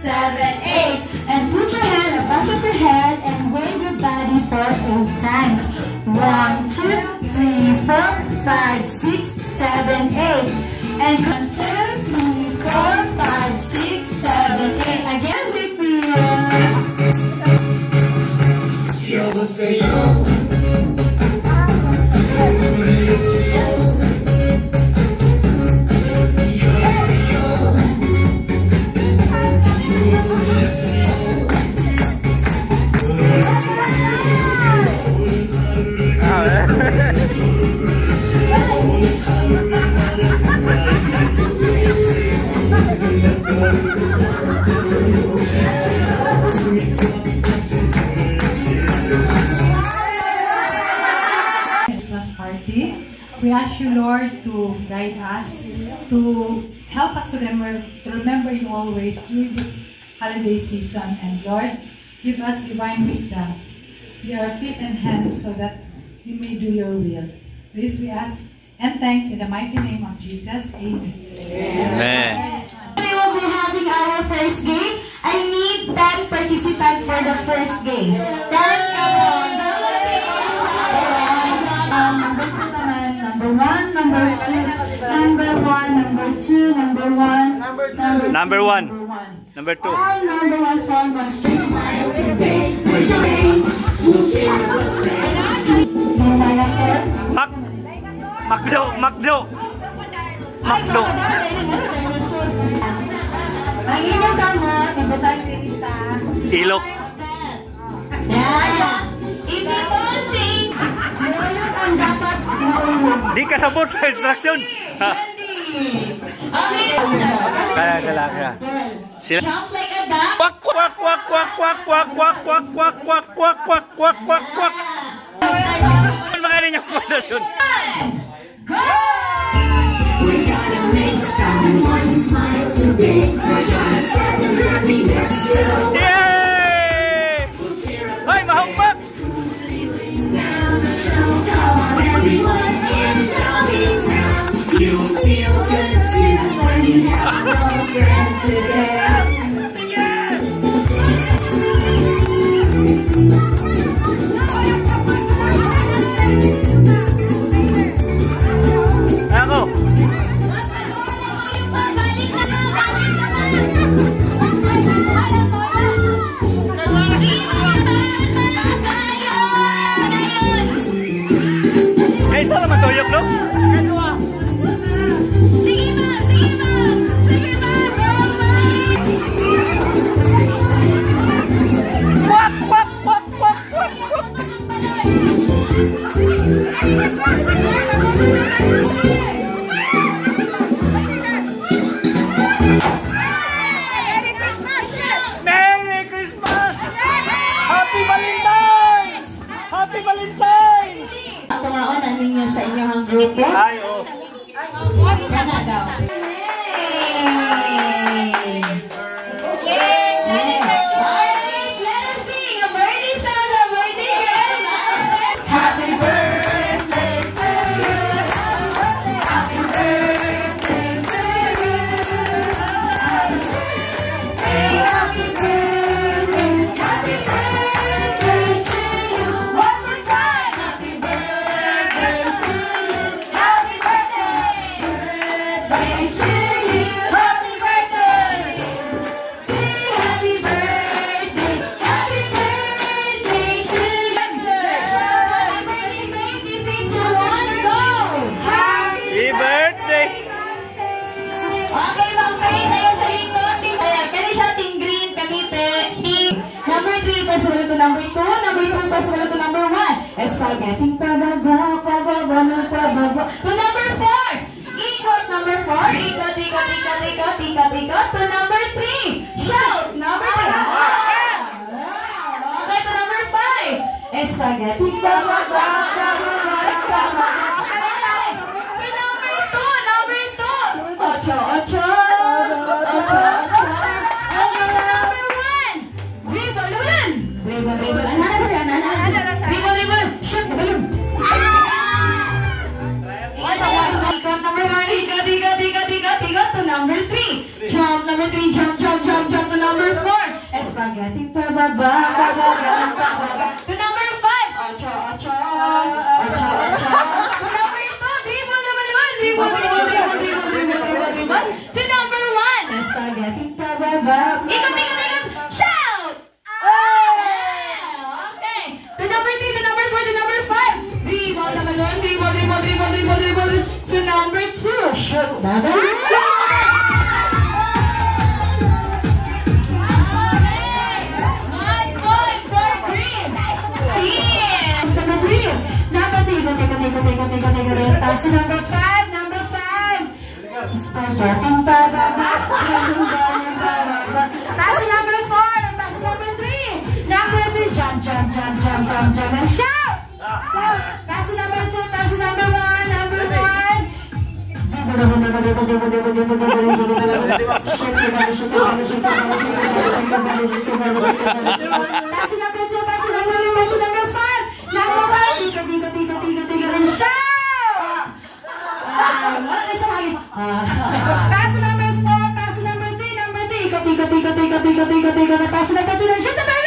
7, 8. And put your hand above of your head and wave your body for 8 times. 1, 2, 3, 4, 5, 6, 7, 8. And 1, 2, 3, 4, 5, 6, 7, 8. Again, with me. Yo say yo. We ask you, Lord, to guide us, to help us to remember you always during this holiday season. And Lord, give us divine wisdom. Be our feet and hands so that we may do your will. This we ask and thanks in the mighty name of Jesus. Amen. Amen. We will be having our first game. I need 10 participants for the first game. 10 Number 1, number 2, number 1, number 2, number 1, number 1, number 2. All number 1 phone wants to smile today. Macdo. Ang inyong kamot, ibutang Teresa. Ilok. Ipiponsing. Ang dapat maulog. Di kasabot sa instruction. Kaya sila. Jump like a duck. Kwak kwak kwak kwak kwak kwak kwak kwak kwak kwak kwak kwak kwak kwak kwak. Mga rin yung pundasyon. Go! We're gonna make someone smile today. We're gonna spread some happiness too. Yay! Ay, mahumpak! So come on everyone in Jolly Town. You'll feel good too when you have a friend today. Sa inyong grupo. Ay, oh. Sana daw. Number 2, number 2 pa sa to number 1. Spaghetti pababa. To number 4. Ikot number 4. Ikot. To number 3. Shout number 3. Okay, to number 5. Spaghetti pababa. To number 2. Ocho. Shoot the balloon. Number 1, to number 3. Jump, number 3, jump to number number 4, spaghetti pababa, pababa, pababa. To number 5, ocho, ocho, ocho, ocho. To number 2, dribble naman naman, dribble, dribble, dribble, dribble, dribble, dribble, dribble. To number 1, spaghetti pababa. Ikot, ikot, ikot, shout! Okay. To number 3, to number 4, to number 5, dribble naman naman, dribble, dribble, dribble, dribble, dribble. To number 2, shoot, baba. Pass number 5, number 5. Spaghetti pababa. Pass number 4, pass number 3. Number 3, jump, jump, jump, jump, jump, jump, and shout. Pass number 2, pass number 1, number 1. Pass number 2, pass number 1, pass number 5. Number 5, tiga, tiga, tiga, tiga, tiga, and shout. Wala na siya lagi. Pass number 4, pass number 3, number 3. Ikot, ikot, ikot, ikot, ikot, ikot, ikot. Pass number 2, shoot the ball!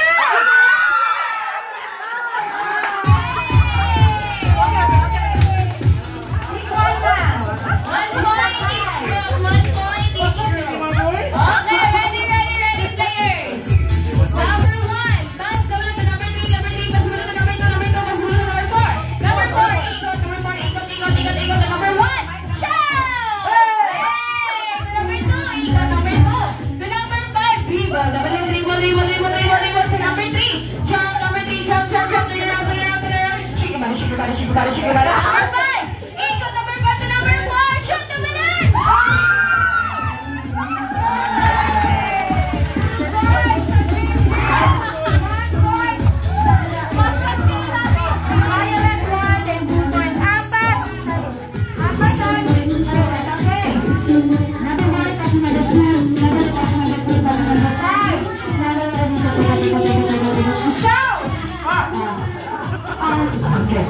Shake it, number 5! Ikot number 5 to number 4! Shoot the balloon! Violet 1 and blue 1. Apas! Apasan! Okay. Number 1, pass number 2. Number 2, pass number 3, pass number 5. Number 1, shout! Okay.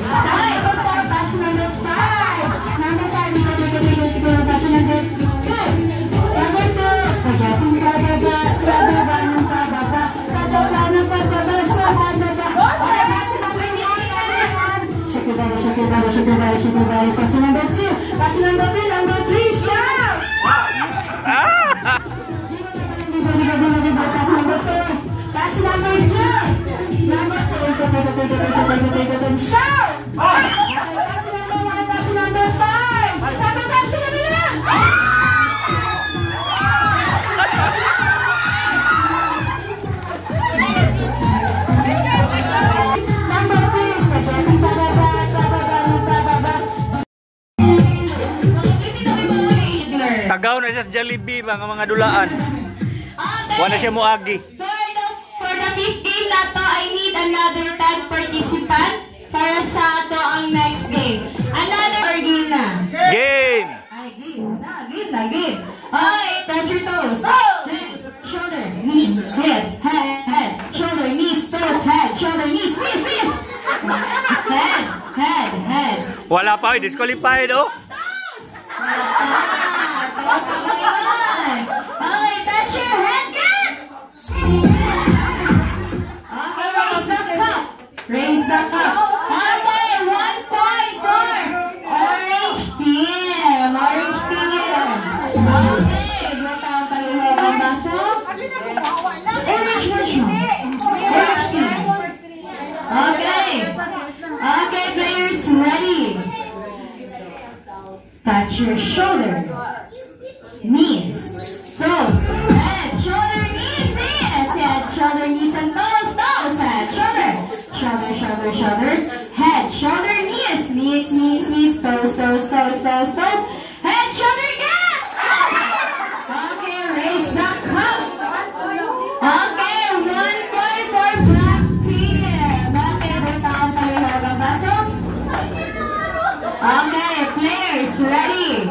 Pass number 5. Number 5, pass number 2. Number 2, spaghetti pababa, pababa ng pababa, pababa ng pababa, sa pababa. Okay, pass number 1. Shake your body, shake your body, shake your body, shake your body. Pass number 2. Pass number 3, number 3, shout! Pass number 4. Pass number 2. Number 2, shout! Pass number 1, pass number 5. Number 5, sige nila! Number 3, spaghetti pababa, pababa, pababa. Tagaw na siya sa Jollibee mga dulaan. Wala siya moagi. For the 5th game na to, I need another 10 participant para sa ato ang next game. Another or game na? Game! Ay, game na. Okay, touch your toes. Head, shoulder, knees, head, shoulder, knees, toes, head, shoulder, knees, knees. Head. Wala pa, disqualified oh. Okay, touch your head, good! Okay, raise the cup. Okay, 1 point for orange team. Okay, buta ang palihog ang baso. Orange version. Orange team. Okay, players ready. Touch your shoulder, knees, toes, head, shoulder, knees, head, shoulder, knees, and toes, head, shoulder, head, shoulder, knees, toes, head, shoulder, get! Okay, raise the cup. Okay, 1 point for black team. Okay, buta ang palihog ang baso. Okay, players, ready?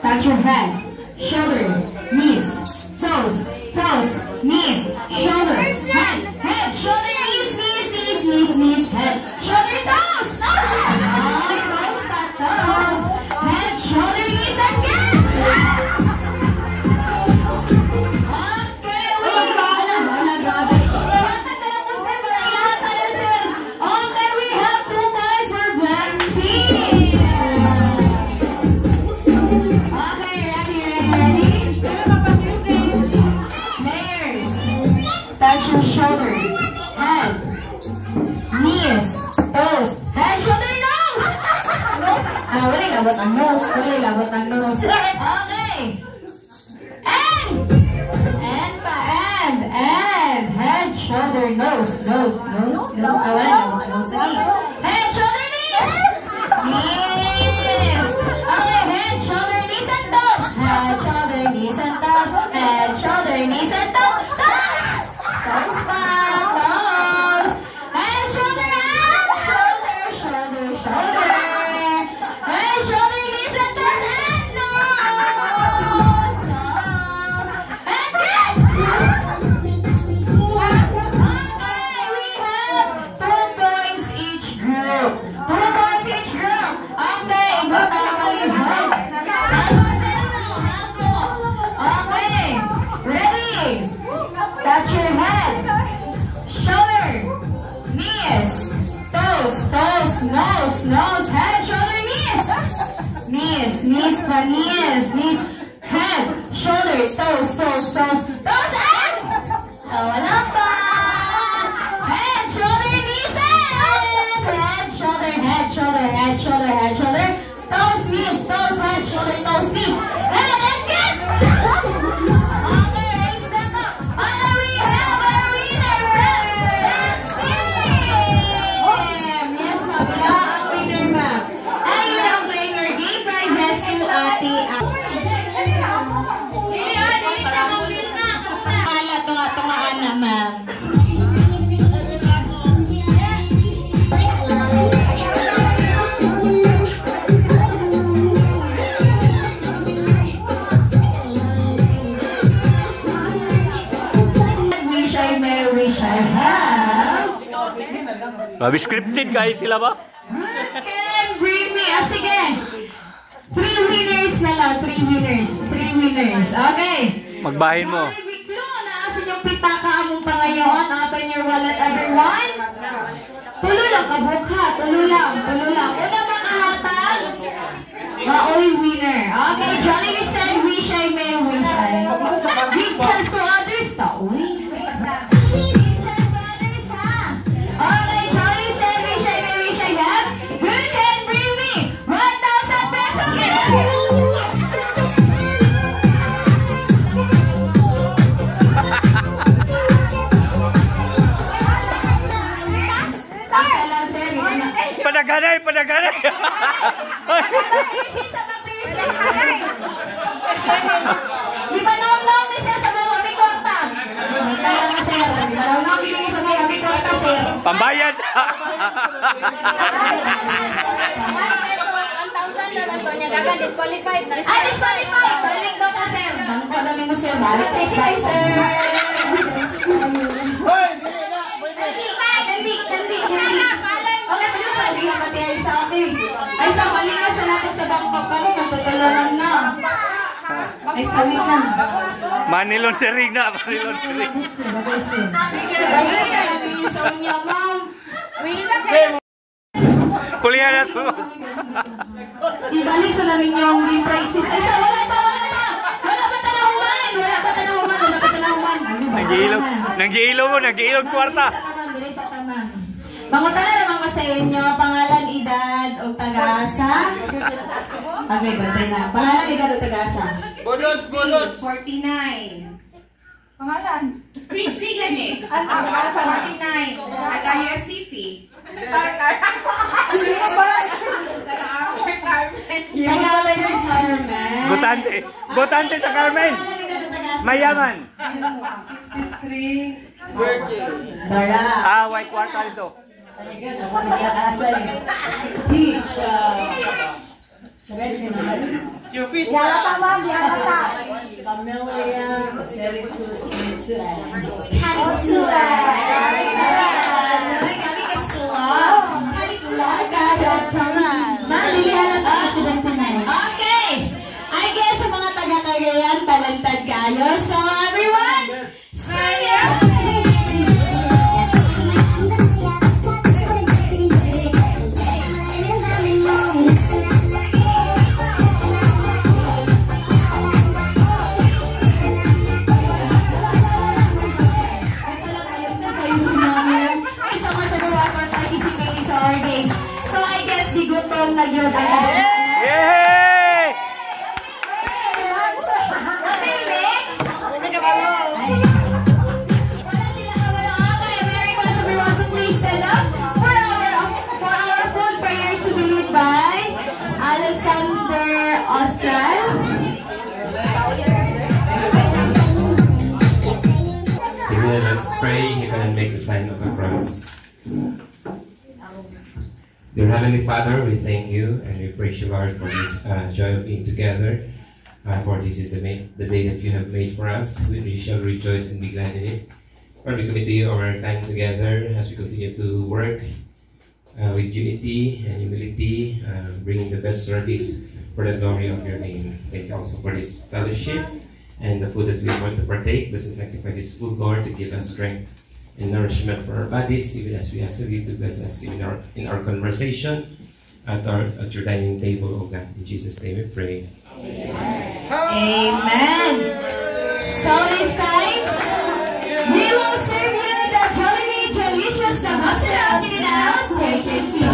Touch your head, shoulder, knees, toes, knees, shoulder, head, shoulder, knees, head, shoulder, head, knees, toes, head, shoulder, nose. Wala labot ang nose. Wala labot ang nose. Okay. And head, shoulder, nose. Wala labot ang nose lagi. Head, shoulder, knees. Knees. Okay, head, shoulder, knees, and toes. Head, shoulder, knees, and toes. Head, shoulder, knees, and toes. Toes pa, toes. Head, shoulder, shoulder. Head, shoulder, knees, and toes, and nose. And good. Okay, we have 2 points each group. 2 points each group. Okay, group ang malibag. Okay, ready? Touch your head, shoulder, knees, toes, nose, head, shoulder, knees, head, shoulder, toes, and wala pa. Head, shoulder, knees, and head, shoulder, toes, knees, head, shoulder, toes, knees, head, and good. Okay, raise them up. And we have a winner from the team. Yes, ma'am. Wala ang winner, ma'am. And you will bring your game prizes to Ate tunga-tungaan na, ma'am. Wish I have. Babi scripted guys sila ba? Can bring me. Sige. 3 winners na lang. 3 winners. Okay. Magbahin mo. Biglo na sa inyong pitaka among pangayon. Open your wallet, everyone. Tulo lang kabukha. Tulo lang. Una makahatag. Maoy winner. Okay. Jollibee said, wish I may wish I. Give chance to others. Taoy. Okay, Jollibee said, wish I have. Who can bring me 1,000 pesos? Padaganay. Di ba naong ni sir sa mga may kwarta? Tayo na sir. Di ba naong ni sa mga may kwarta, sir? Pambayad. Disqualified na. Disqualified! Balik daw ka, sir. Bangko namin mo, sir. Balik tayo, sir. Hindi. Okay, pala sabi nga pati ay sa akin. Ay sa balik na sa nato sa bangkok kami. Natutularan na. Ay sawit na. Manilon si Rigna. Balik na natin yung sa inyo, ma'am. Kulihan na to. Ibalik sa namin yung game prices. Ay sa wala pa. Wala pa tanahuman. Nag-iilog kwarta. Sa taman. Mangutan na naman ko sa inyo, pangalan, edad, o tagasa. Okay, bantay na. Pangalan, edad, o tagasa. Bulot. 49. Pangalan? Prince Gane. 49. Agaya STP. Taga-Carmen sa Carmen. Botante sa Carmen. Mayaman. 53. Dara. White quarter ito. Beach. Yalata, ma'am. Camellia. 72. Okay! I guess sa mga taga-Cagayan, talentad kayo. So everyone, see you! Yay! Wala sila kawala-wala. Very much everyone, so please stand up for our full prayer to be led by Alexander Austral. Amen. Let's pray. You can make the sign of the cross. Dear Heavenly Father, we thank you and we praise you, Lord, for this joy of being together. For this is the day that you have made for us. We shall rejoice and be glad in it. Lord, we commit to you our time together as we continue to work with unity and humility, bringing the best service for the glory of your name. Thank you also for this fellowship and the food that we want to partake. Bless and sanctify this food, Lord, to give us strength and nourishment for our bodies, even as we ask of you to bless us in our conversation at your dining table, oh God. In Jesus' name we pray. Amen. So this time, we will serve you the Jollibee Delicious na masarap din out. Take your seat.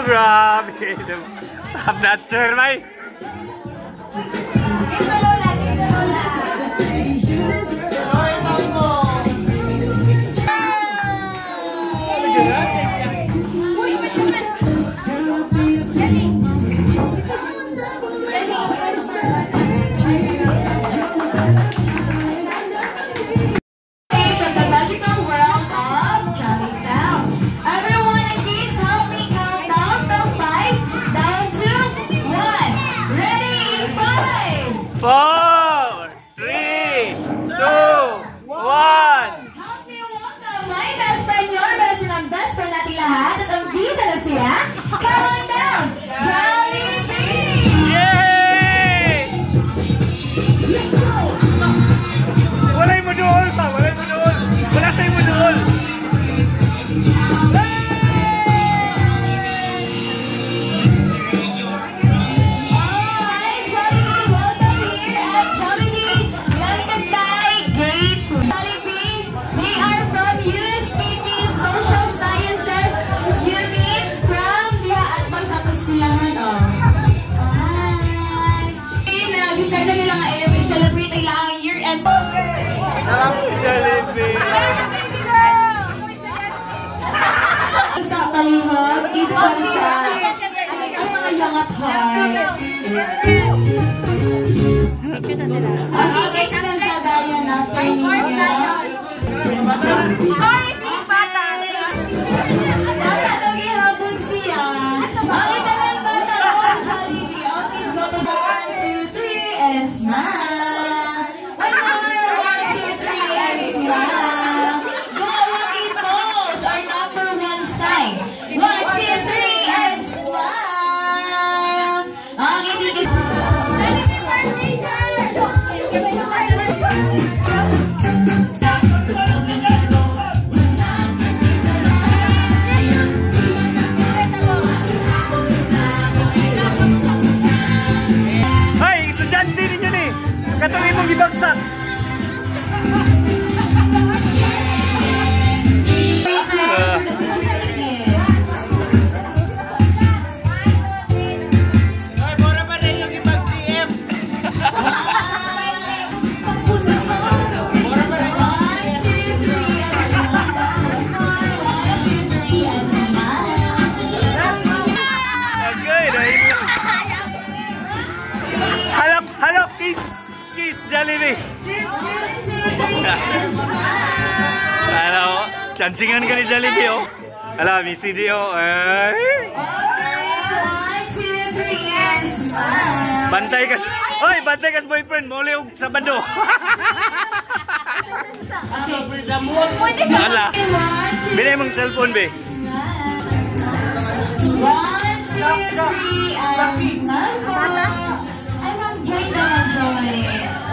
Alright. I'm not sure, may. Sa palihog, kids lang sa ay mga young at heart. Picture sa sila. Okay, kids lang sa Diane after ninyo. Sorry, bata. Bata, nag-ihapon siya. Okay, talang bata, go to Jollibee. All kids go to 1, 2, 3, and smile. One more, 1, 2, 3, and smile. Go, lucky pose, our number 1 sign. 1, 2, 3, and smile. Okay, because... Katong imong gibagsak. Halap, kiss, Jollibee. Ano, chancingan ka ni Jollibee, oh. Alam, may CD, oh. Bantay ka sa boyfriend, muli og Sabado. Ala, binay mong cellphone, be. 1, 2, 3, and smile. Ay, mag-join na mag-join.